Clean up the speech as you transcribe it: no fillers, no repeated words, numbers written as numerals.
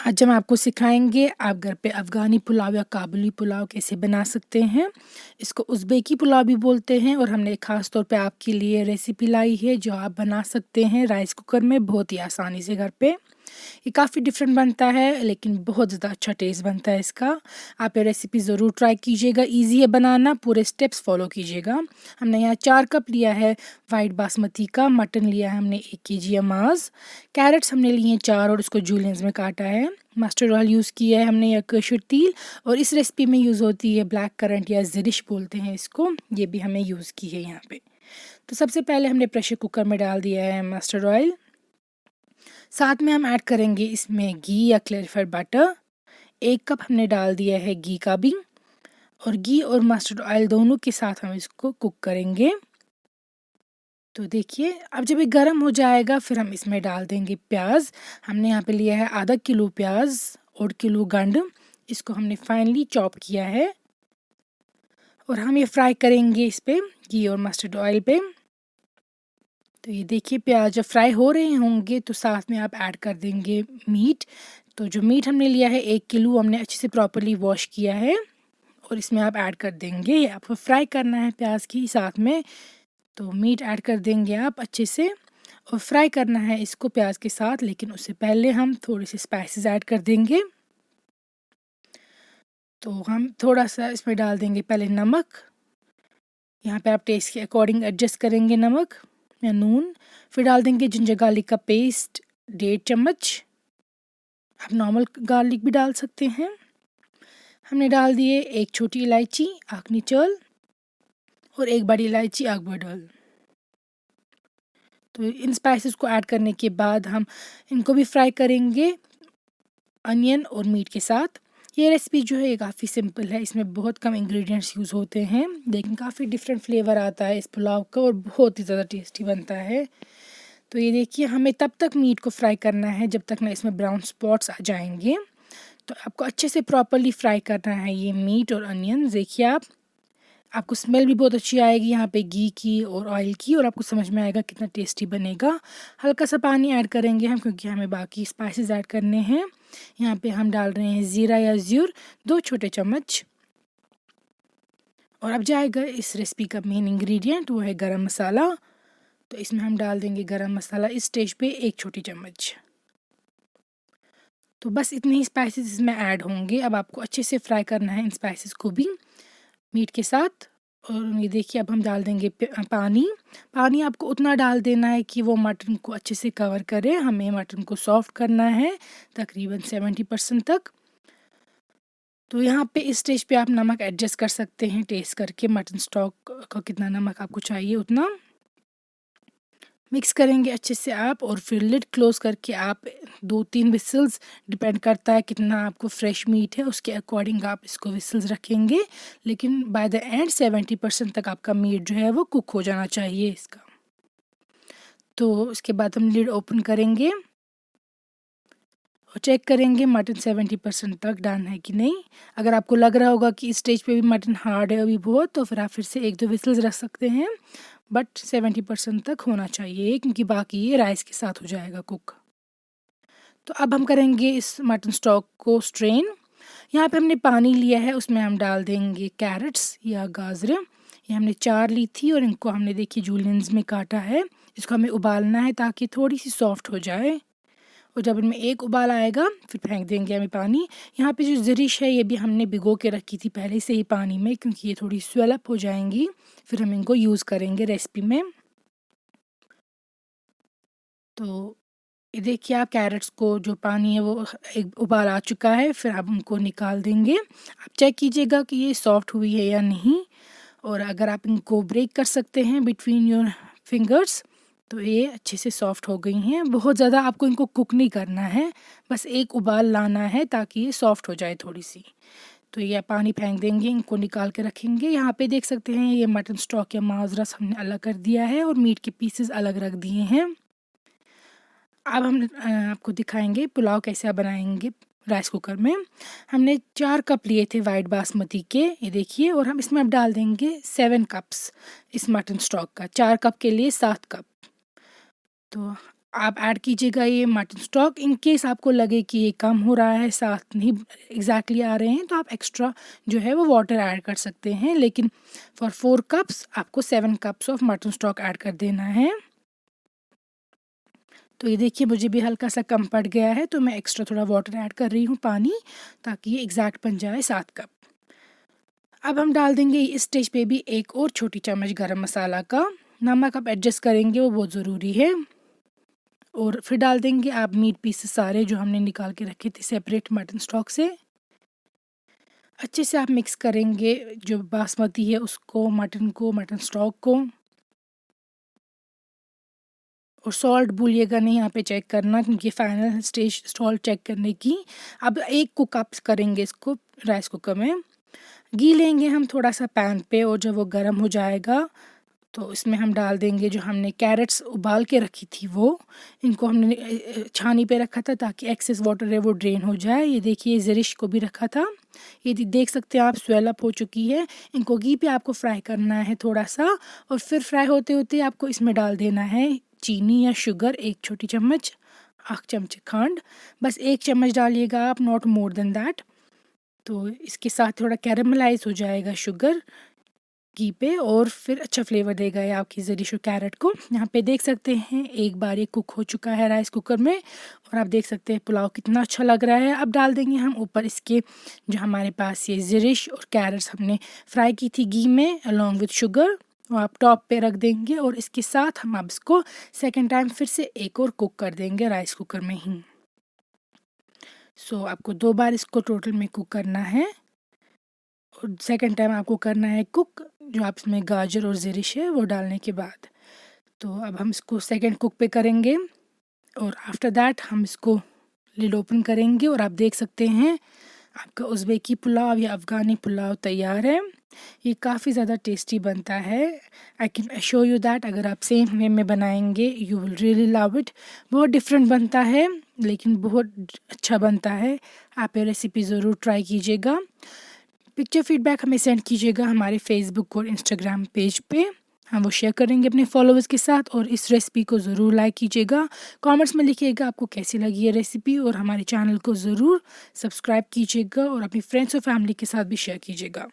आज हम आपको सिखाएँगे आप घर पे अफ़गानी पुलाव या काबुली पुलाव कैसे बना सकते हैं। इसको उज़्बेकी पुलाव भी बोलते हैं और हमने ख़ास तौर पे आपके लिए रेसिपी लाई है जो आप बना सकते हैं राइस कुकर में बहुत ही आसानी से घर पे। ये काफ़ी डिफ़रेंट बनता है लेकिन बहुत ज़्यादा अच्छा टेस्ट बनता है इसका। आप ये रेसिपी ज़रूर ट्राई कीजिएगा, ईज़ी है बनाना, पूरे स्टेप्स फ़ॉलो कीजिएगा। हमने यहाँ 4 कप लिया है वाइट बासमती का, मटन लिया है हमने 1 केजी अमाज़, कैरेट्स हमने लिए हैं 4 और इसको जूलियंस में काटा है। मस्टर्ड ऑयल यूज़ किया है हमने या कसूर तिल और इस रेसिपी में यूज़ होती है ब्लैक करंट या ज़िरिश बोलते हैं इसको, ये भी हमने यूज़ की है यहाँ पे। तो सबसे पहले हमने प्रेशर कुकर में डाल दिया है मस्टर्ड ऑयल, साथ में हम ऐड करेंगे इसमें घी या क्लैरिफाइड बटर। 1 कप हमने डाल दिया है घी का भी और घी और मस्टर्ड ऑयल दोनों के साथ हम इसको कुक करेंगे। तो देखिए अब जब ये गर्म हो जाएगा फिर हम इसमें डाल देंगे प्याज। हमने यहाँ पे लिया है आधा किलो प्याज और किलो गंढ, इसको हमने फाइनली चॉप किया है और हम ये फ्राई करेंगे इस पे घी और मस्टर्ड ऑयल पे। तो ये देखिए प्याज जब फ्राई हो रहे होंगे तो साथ में आप ऐड कर देंगे मीट। तो जो मीट हमने लिया है 1 किलो हमने अच्छे से प्रॉपर्ली वॉश किया है और इसमें आप ऐड कर देंगे। ये आपको फ्राई करना है प्याज की साथ में, तो मीट ऐड कर देंगे आप अच्छे से और फ्राई करना है इसको प्याज के साथ, लेकिन उससे पहले हम थोड़े से स्पाइसेस ऐड कर देंगे। तो हम थोड़ा-सा इसमें डाल देंगे पहले नमक, यहाँ पे आप टेस्ट के अकॉर्डिंग एडजस्ट करेंगे नमक या नून। फिर डाल देंगे जिंजर गार्लिक का पेस्ट 1.5 चम्मच, आप नॉर्मल गार्लिक भी डाल सकते हैं। हमने डाल दिए 1 छोटी इलायची आखनी चल और 1 बड़ी इलायची अकबरडल। तो इन स्पाइसेस को ऐड करने के बाद हम इनको भी फ्राई करेंगे अनियन और मीट के साथ। ये रेसिपी जो है ये काफ़ी सिंपल है, इसमें बहुत कम इंग्रेडिएंट्स यूज़ होते हैं लेकिन काफ़ी डिफरेंट फ्लेवर आता है इस पुलाव का और बहुत ही ज़्यादा टेस्टी बनता है। तो ये देखिए हमें तब तक मीट को फ्राई करना है जब तक ना इसमें ब्राउन स्पॉट्स आ जाएंगे। तो आपको अच्छे से प्रॉपर्ली फ्राई करना है ये मीट और अनियन। देखिए आपको स्मेल भी बहुत अच्छी आएगी यहाँ पे घी की और ऑयल की और आपको समझ में आएगा कितना टेस्टी बनेगा। हल्का सा पानी ऐड करेंगे हम क्योंकि हमें बाकी स्पाइसेस ऐड करने हैं। यहाँ पे हम डाल रहे हैं ज़ीरा या ज़्यूर 2 छोटे चम्मच और अब जाएगा इस रेसिपी का मेन इंग्रेडिएंट, वो है गरम मसाला। तो इसमें हम डाल देंगे गरम मसाला इस स्टेज पे 1 छोटी चम्मच। तो बस इतने ही स्पाइसेस इसमें ऐड होंगे। अब आपको अच्छे से फ्राई करना है इन स्पाइसेस को भी मीट के साथ। और ये देखिए अब हम डाल देंगे पानी। पानी आपको उतना डाल देना है कि वो मटन को अच्छे से कवर करे। हमें मटन को सॉफ्ट करना है तकरीबन 70% तक। तो यहाँ पे इस स्टेज पे आप नमक एडजस्ट कर सकते हैं टेस्ट करके, मटन स्टॉक का कितना नमक आपको चाहिए उतना। मिक्स करेंगे अच्छे से आप और फिर लिड क्लोज करके आप 2-3 विसल्स, डिपेंड करता है कितना आपको फ्रेश मीट है उसके अकॉर्डिंग आप इसको विसल्स रखेंगे, लेकिन बाय द एंड 70% तक आपका मीट जो है वो कुक हो जाना चाहिए इसका। तो उसके बाद हम लिड ओपन करेंगे और चेक करेंगे मटन 70% तक डन है कि नहीं। अगर आपको लग रहा होगा कि इस स्टेज पे भी मटन हार्ड है अभी बहुत, तो फिर आप फिर से 1-2 विसल्स रख सकते हैं, बट 70% तक होना चाहिए क्योंकि बाकी ये राइस के साथ हो जाएगा कुक। तो अब हम करेंगे इस मटन स्टॉक को स्ट्रेन। यहाँ पे हमने पानी लिया है, उसमें हम डाल देंगे कैरेट्स या गाजरें। ये हमने 4 ली थी और इनको हमने देखिए जूलियंस में काटा है। इसको हमें उबालना है ताकि थोड़ी सी सॉफ्ट हो जाए और जब इनमें एक उबाल आएगा फिर फेंक देंगे हमें पानी। यहाँ पे जो ज़रिश है ये भी हमने भिगो के रखी थी पहले से ही पानी में क्योंकि ये थोड़ी स्वेल अप हो जाएंगी, फिर हम इनको यूज़ करेंगे रेसिपी में। तो ये देखिए आप कैरेट्स को जो पानी है वो एक उबाल आ चुका है, फिर आप उनको निकाल देंगे। आप चेक कीजिएगा कि ये सॉफ्ट हुई है या नहीं और अगर आप इनको ब्रेक कर सकते हैं बिटवीन योर फिंगर्स तो ये अच्छे से सॉफ्ट हो गई हैं। बहुत ज़्यादा आपको इनको कुक नहीं करना है, बस एक उबाल लाना है ताकि ये सॉफ्ट हो जाए थोड़ी सी। तो ये पानी फेंक देंगे, इनको निकाल के रखेंगे। यहाँ पे देख सकते हैं ये मटन स्टॉक या मांस रस हमने अलग कर दिया है और मीट के पीसेस अलग रख दिए हैं। अब हम आपको दिखाएंगे पुलाव कैसे आप बनाएंगे राइस कुकर में। हमने 4 कप लिए थे वाइट बासमती के, ये देखिए, और हम इसमें अब डाल देंगे 7 कप्स इस मटन स्टॉक का। 4 कप के लिए 7 कप। तो आप ऐड कीजिएगा ये मटन स्टॉक। इन केस आपको लगे कि ये कम हो रहा है, साथ नहीं एग्जैक्टली आ रहे हैं, तो आप एक्स्ट्रा जो है वो वाटर ऐड कर सकते हैं, लेकिन फॉर 4 कप्स आपको 7 cups of mutton stock add कर देना है। तो ये देखिए मुझे भी हल्का सा कम पड़ गया है, तो मैं एक्स्ट्रा थोड़ा वाटर ऐड कर रही हूँ पानी, ताकि ये एग्जैक्ट बन जाए 7 कप। अब हम डाल देंगे इस स्टेज पे भी 1 और छोटी चम्मच गरम मसाला का। नमक आप एडजस्ट करेंगे, वो बहुत ज़रूरी है। और फिर डाल देंगे आप मीट पीसेस सारे जो हमने निकाल के रखे थे सेपरेट मटन स्टॉक से। अच्छे से आप मिक्स करेंगे जो बासमती है उसको, मटन को, मटन स्टॉक को। और सॉल्ट भूलिएगा नहीं यहाँ पे चेक करना, क्योंकि फाइनल स्टेज सॉल्ट चेक करने की। अब 1 कुक अप करेंगे इसको राइस कुकर में। घी लेंगे हम थोड़ा सा पैन पे, और जब वो गर्म हो जाएगा तो इसमें हम डाल देंगे जो हमने कैरेट्स उबाल के रखी थी, वो इनको हमने छानी पे रखा था ताकि एक्सेस वाटर है वो ड्रेन हो जाए। ये देखिए ज़रिश को भी रखा था, ये देख सकते हैं आप स्वेल अप हो चुकी है। इनको घी पे आपको फ्राई करना है थोड़ा सा, और फिर फ्राई होते होते आपको इसमें डाल देना है चीनी या शुगर 1 छोटी चम्मच, 8 चमचे खंड, बस 1 चम्मच डालिएगा आप, नॉट मोर देन दैट। तो इसके साथ थोड़ा कैरेमलाइज हो जाएगा शुगर घी पे, और फिर अच्छा फ्लेवर देगा ये आपकी ज़रिश और कैरेट को। यहाँ पे देख सकते हैं एक बार ये कुक हो चुका है राइस कुकर में, और आप देख सकते हैं पुलाव कितना अच्छा लग रहा है। अब डाल देंगे हम ऊपर इसके जो हमारे पास ये ज़रिश और कैरेट्स हमने फ्राई की थी घी में अलॉन्ग विथ शुगर, वो आप टॉप पे रख देंगे। और इसके साथ हम अब इसको सेकेंड टाइम फिर से एक और कुक कर देंगे राइस कुकर में ही। सो आपको 2 बार इसको टोटल में कुक करना है, और सेकंड टाइम आपको करना है कुक जो आप इसमें गाजर और ज़रिश है वो डालने के बाद। तो अब हम इसको सेकंड कुक पे करेंगे, और आफ्टर दैट हम इसको लिड ओपन करेंगे, और आप देख सकते हैं आपका उज़्बेकी पुलाव या अफ़गानी पुलाव तैयार है। ये काफ़ी ज़्यादा टेस्टी बनता है। I can assure you that अगर आप सेम वे में बनाएंगे you will really love it. बहुत डिफरेंट बनता है, लेकिन बहुत अच्छा बनता है। आप ये रेसिपी ज़रूर ट्राई कीजिएगा। पिक्चर फीडबैक हमें सेंड कीजिएगा हमारे फेसबुक और इंस्टाग्राम पेज पे, हम वो शेयर करेंगे अपने फॉलोअर्स के साथ। और इस रेसिपी को ज़रूर लाइक कीजिएगा, कमेंट्स में लिखिएगा आपको कैसी लगी ये रेसिपी, और हमारे चैनल को ज़रूर सब्सक्राइब कीजिएगा और अपनी फ्रेंड्स और फैमिली के साथ भी शेयर कीजिएगा।